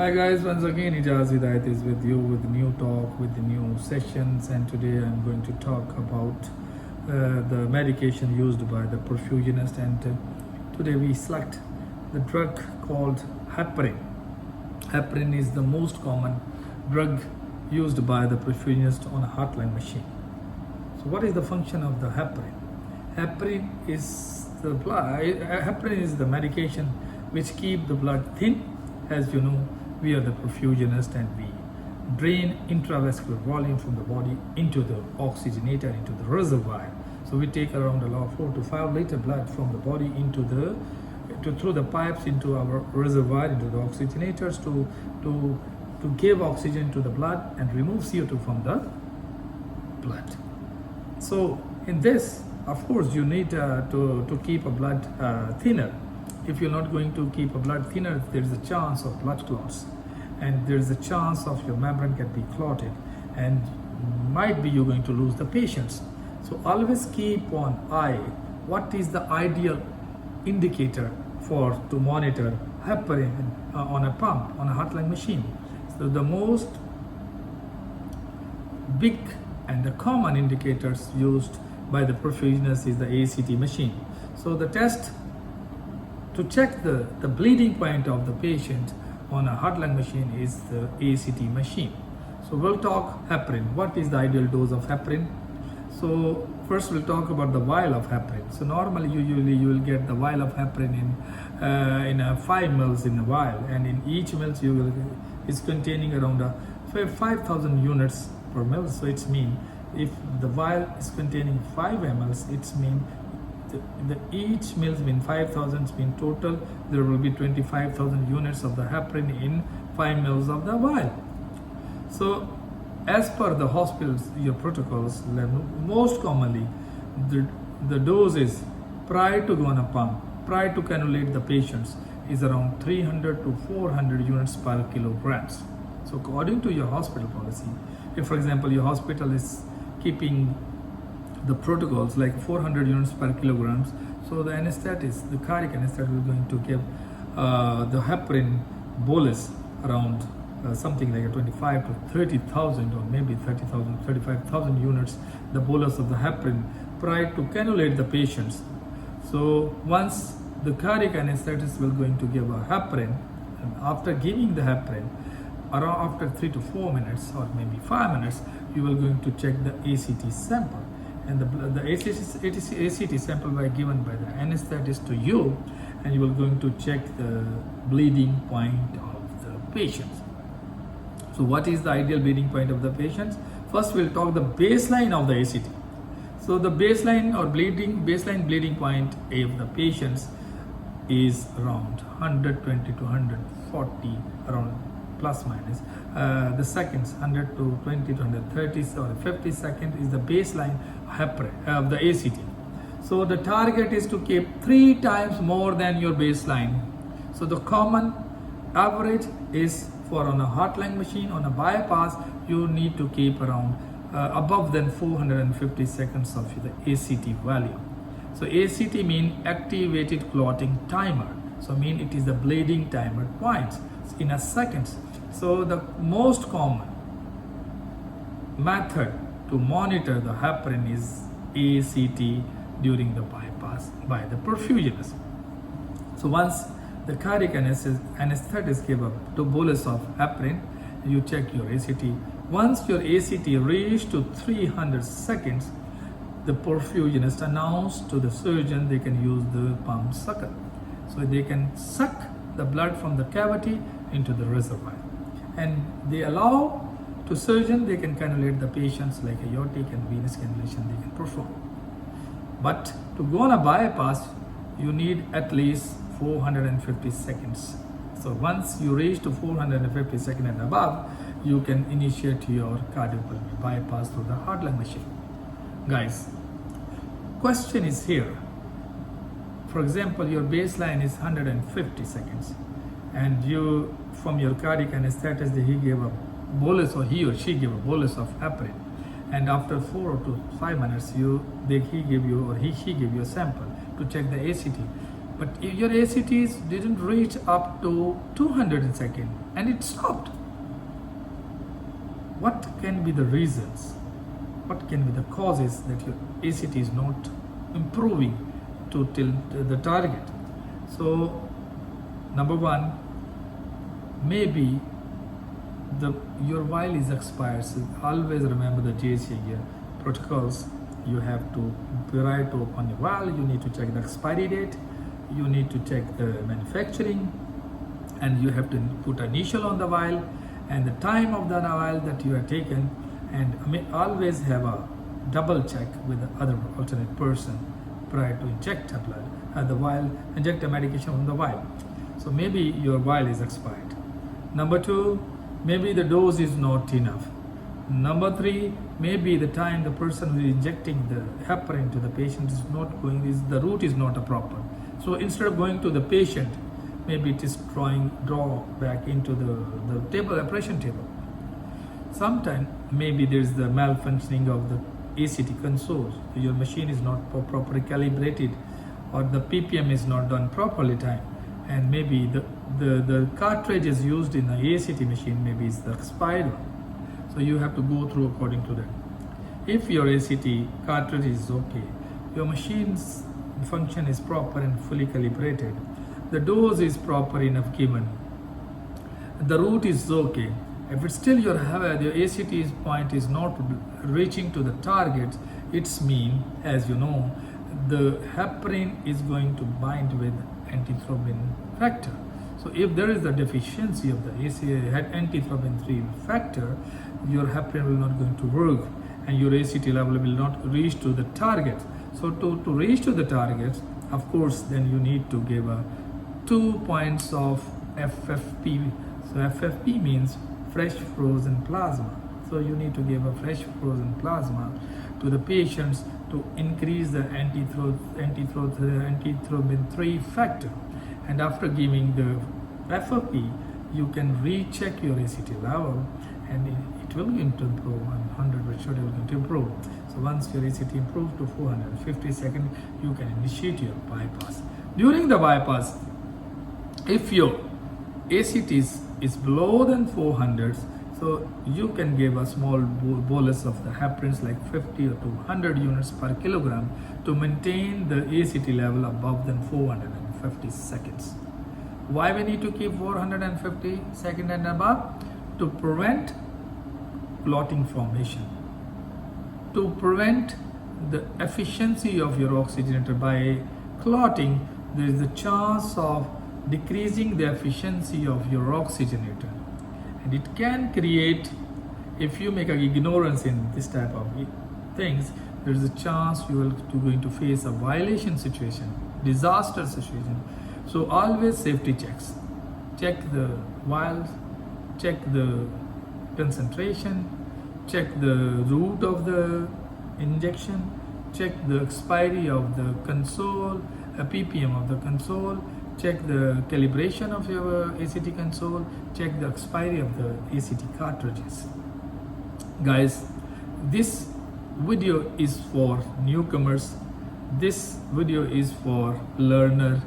Hi guys, once again Ijaz Hidayat is with you with new talk, with the new sessions, and today I'm going to talk about the medication used by the perfusionist, and today we select the drug called heparin. Heparin is the most common drug used by the perfusionist on a heartline machine. So what is the function of the heparin? Heparin is the medication which keep the blood thin. As you know, we are the perfusionist and we drain intravascular volume from the body into the oxygenator, into the reservoir. So we take around 4 to 5 liter blood from the body through the pipes into our reservoir, into the oxygenators to give oxygen to the blood and remove CO2 from the blood. So in this, of course, you need to keep a blood thinner. If you're not going to keep a blood thinner, there is a chance of blood clots, and there is a chance of your membrane can be clotted, and might be you're going to lose the patients. So always keep on eye what is the ideal indicator to monitor heparin on a pump, on a heartline machine. So the most big and the common indicators used by the perfusionist is the ACT machine. So the test to check the bleeding point of the patient on a heartline machine is the ACT machine. So we'll talk heparin. What is the ideal dose of heparin? So first we'll talk about the vial of heparin. So normally usually you will get the vial of heparin in 5 mils in a vial, and in each mils is containing around 5,000 units per mil. So it's mean if the vial is containing 5 mls, it's mean each mils mean 5,000 mean total there will be 25,000 units of the heparin in 5 mils of the vial. So as per the hospitals, your protocols, most commonly the dose is prior to go on a pump, prior to cannulate the patients, is around 300 to 400 units per kilograms. So according to your hospital policy, if for example your hospital is keeping the protocols like 400 units per kilograms, so the anesthetist, the cardiac anesthetist, is going to give the heparin bolus around something like a 25 to 30,000 or maybe 30,000, 35,000 units, the bolus of the heparin prior to cannulate the patients. So once the cardiac anesthetist will going to give a heparin, and after giving the heparin, around after 3 to 4 minutes or maybe 5 minutes, you will going to check the ACT sample. And the ACT sample by given by the anesthetist to you, and you will going to check the bleeding point of the patients. So what is the ideal bleeding point of the patients? First we'll talk the baseline of the ACT. So the baseline bleeding point of the patients is around 120 to 140, around plus minus. The seconds 100 to 20 to 130 or 50 seconds is the baseline heparin of the ACT. So the target is to keep 3 times more than your baseline. So the common average is for on a heartline machine, on a bypass, you need to keep around above than 450 seconds of the ACT value. So ACT mean activated clotting timer. So mean it is the bleeding timer points in a seconds. So the most common method to monitor the heparin is ACT during the bypass by the perfusionist. So once the cardiac anesthetist give a bolus of heparin, you check your ACT. Once your ACT reach to 300 seconds, the perfusionist announce to the surgeon they can use the pump sucker. So they can suck the blood from the cavity into the reservoir, and they allow to surgeon they can cannulate the patients like aortic and venous cannulation they can perform. But to go on a bypass, you need at least 450 seconds. So once you reach to 450 seconds and above, you can initiate your cardiopulmonary bypass through the heartline machine. Guys, question is here. For example, your baseline is 150 seconds, and you, from your cardiac anesthetist, he gave a bolus, or he or she gave a bolus of heparin, and after 4 to 5 minutes, she gave you a sample to check the ACT. But if your ACTs didn't reach up to 200 seconds, and it stopped. What can be the reasons? What can be the causes that your ACT is not improving to till the target? So number one, maybe your vial is expired. So always remember the JCA protocols. You have to, prior to open your vial, you need to check the expiry date, you need to check the manufacturing, and you have to put initial on the vial and the time of the vial that you have taken, and always have a double check with the other alternate person prior to inject a blood the vial, inject a medication from the vial. So maybe your vial is expired. Number two, maybe the dose is not enough. Number three, maybe the time the person who is injecting the heparin to the patient is not going, the route is not proper. So instead of going to the patient, maybe it is draw back into the table, operation table. Sometimes maybe there is the malfunctioning of the ACT console. Your machine is not properly calibrated, or the ppm is not done properly time, and maybe the cartridge is used in the ACT machine maybe is the expired one. So you have to go through according to that. If your ACT cartridge is okay, your machine's function is proper and fully calibrated, the dose is proper enough given, the route is okay, if it's still your ACT point is not reaching to the target, it's mean, as you know, the heparin is going to bind with antithrombin factor. So if there is a deficiency of the antithrombin 3 factor, your heparin will not going to work, and your ACT level will not reach to the target. So to reach to the target, of course, then you need to give 2 points of FFP. So FFP means fresh frozen plasma. So you need to give a fresh frozen plasma to the patients to increase the antithrombin 3 factor. And after giving the FFP, you can recheck your ACT level, and it will going to improve. 100 will surely going to improve. So once your ACT improves to 450 seconds, you can initiate your bypass. During the bypass, if your ACT is below than 400, so you can give a small bolus of the heparins like 50 or 200 units per kilogram to maintain the ACT level above than 450 seconds. Why we need to keep 450 seconds and above? To prevent clotting formation, to prevent the efficiency of your oxygenator. By clotting, there is a chance of decreasing the efficiency of your oxygenator, and it can create, if you make an ignorance in this type of things, there is a chance you will going to face a violation situation, disaster situation. So always safety checks. Check the vials, check the concentration, check the route of the injection, check the expiry of the console, ppm of the console, check the calibration of your ACT console, check the expiry of the ACT cartridges. Guys, this video is for newcomers, this video is for learner,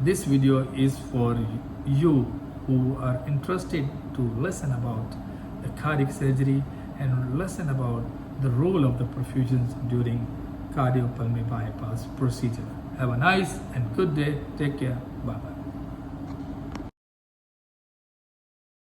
this video is for you who are interested to listen about the cardiac surgery and listen about the role of the perfusions during cardiopulmonary bypass procedure. Have a nice and good day. Take care. Bye bye.